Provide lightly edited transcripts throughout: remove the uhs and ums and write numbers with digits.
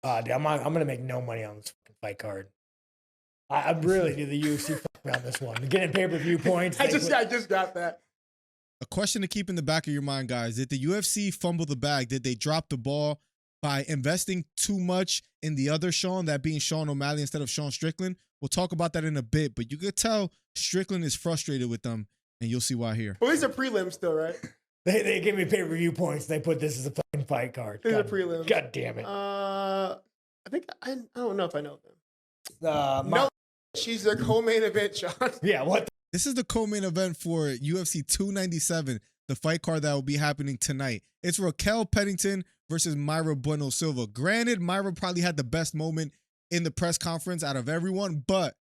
Dude, I'm gonna make no money on this fucking fight card. I really do the UFC fuck me on this one. Getting pay-per-view points. I just got that. A question to keep in the back of your mind, guys. Did the UFC fumble the bag? Did they drop the ball by investing too much in the other Sean, that being Sean O'Malley instead of Sean Strickland? We'll talk about that in a bit, but you could tell Strickland is frustrated with them, and you'll see why here. Well, these are prelims still, right? They give me pay-per-view points. They put this as a fucking fight card. These are prelims. God damn it. I think I don't know if I know them. No, she's their co-main event, Sean. Yeah, what? This is the co-main event for UFC 297, the fight card that will be happening tonight. It's Raquel Pennington versus Mayra Bueno Silva. Granted, Mayra probably had the best moment in the press conference out of everyone, but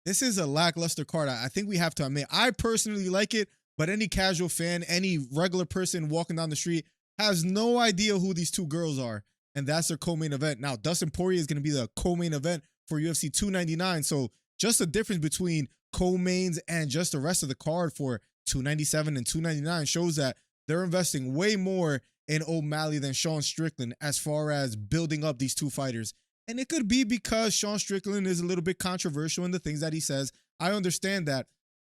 this is a lackluster card. I think we have to admit. I personally like it, but any casual fan, any regular person walking down the street has no idea who these two girls are, and that's their co-main event. Now, Dustin Poirier is going to be the co-main event for UFC 299, so just the difference between co-mains and just the rest of the card for 297 and 299 shows that they're investing way more in O'Malley than Sean Strickland as far as building up these two fighters. And it could be because Sean Strickland is a little bit controversial in the things that he says. I understand that.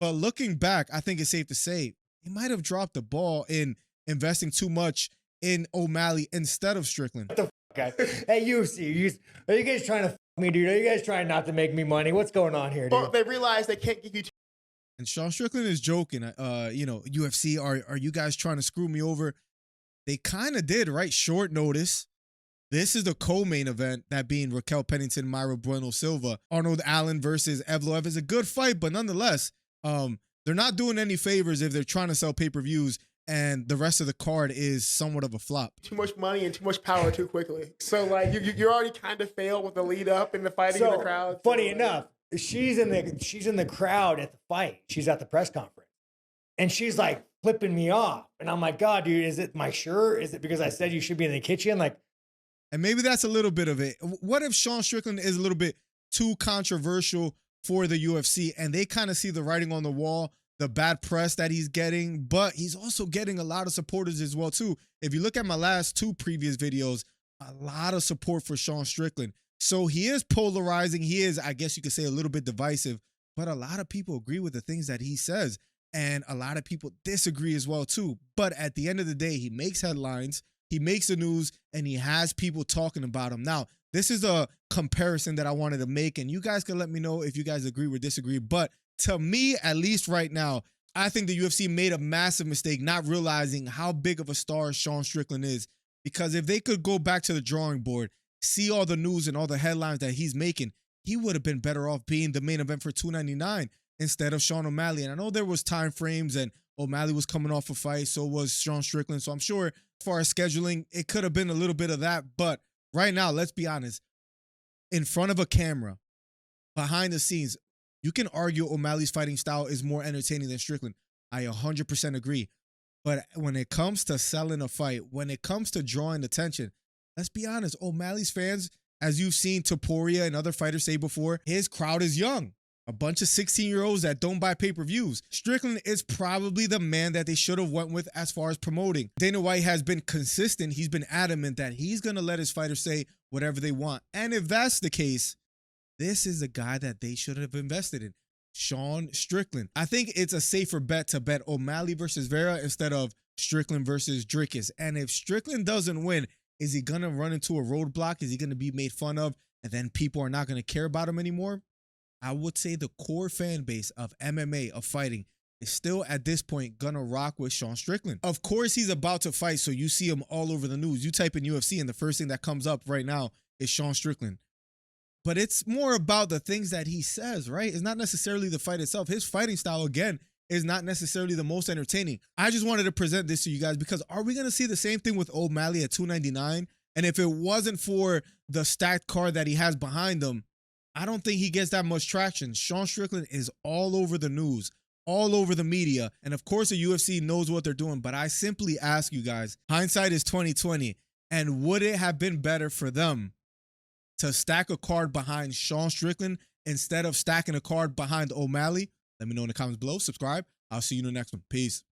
But looking back, I think it's safe to say he might have dropped the ball in investing too much in O'Malley instead of Strickland. What the fuck, guys? Hey, UFC, are you guys trying to fuck me, dude? Are you guys trying not to make me money? What's going on here, dude? Well, they realize they can't give you. And Sean Strickland is joking. UFC, are you guys trying to screw me over? They kind of did, right? Short notice. This is the co-main event, that being Raquel Pennington, Mayra Bueno Silva. Arnold Allen versus Evloev is a good fight, but nonetheless, they're not doing any favors if they're trying to sell pay-per-views and the rest of the card is somewhat of a flop. Too much money and too much power too quickly. So, like, you already kind of failed with the lead up and the fighting in the crowd. Funny enough, she's in the crowd at the fight. She's at the press conference, and she's like flipping me off, and I'm like, God, dude, is it my shirt? Is it because I said you should be in the kitchen? Like, and maybe that's a little bit of it. What if Sean Strickland is a little bit too controversial for the UFC and they kind of see the writing on the wall, the bad press that he's getting, but he's also getting a lot of supporters as well too. If you look at my last two previous videos, a lot of support for Sean Strickland. So he is polarizing. He is, I guess you could say, a little bit divisive, but a lot of people agree with the things that he says. And a lot of people disagree as well too. But at the end of the day, he makes headlines, he makes the news, and he has people talking about him. Now, this is a comparison that I wanted to make, and you guys can let me know if you guys agree or disagree. But to me, at least right now, I think the UFC made a massive mistake not realizing how big of a star Sean Strickland is. Because if they could go back to the drawing board, see all the news and all the headlines that he's making, he would have been better off being the main event for 299 instead of Sean O'Malley. And I know there was time frames and O'Malley was coming off a fight, so was Sean Strickland. So I'm sure as far as scheduling, it could have been a little bit of that. But right now, let's be honest, in front of a camera, behind the scenes, you can argue O'Malley's fighting style is more entertaining than Strickland. I 100% agree. But when it comes to selling a fight, when it comes to drawing attention, let's be honest, O'Malley's fans, as you've seen Topuria and other fighters say before, his crowd is young. A bunch of 16-year-olds that don't buy pay-per-views. Strickland is probably the man that they should have went with as far as promoting. Dana White has been consistent. He's been adamant that he's going to let his fighters say whatever they want. And if that's the case, this is a guy that they should have invested in. Sean Strickland. I think it's a safer bet to bet O'Malley versus Vera instead of Strickland versus Dricus. And if Strickland doesn't win, is he going to run into a roadblock? Is he going to be made fun of? And then people are not going to care about him anymore? I would say the core fan base of MMA, of fighting, is still at this point gonna rock with Sean Strickland. Of course, he's about to fight, so you see him all over the news. You type in UFC, and the first thing that comes up right now is Sean Strickland. But it's more about the things that he says, right? It's not necessarily the fight itself. His fighting style, again, is not necessarily the most entertaining. I just wanted to present this to you guys because are we gonna see the same thing with O'Malley at 299? And if it wasn't for the stacked card that he has behind him, I don't think he gets that much traction. Sean Strickland is all over the news, all over the media. And of course, the UFC knows what they're doing. But I simply ask you guys, hindsight is 2020. And would it have been better for them to stack a card behind Sean Strickland instead of stacking a card behind O'Malley? Let me know in the comments below. Subscribe. I'll see you in the next one. Peace.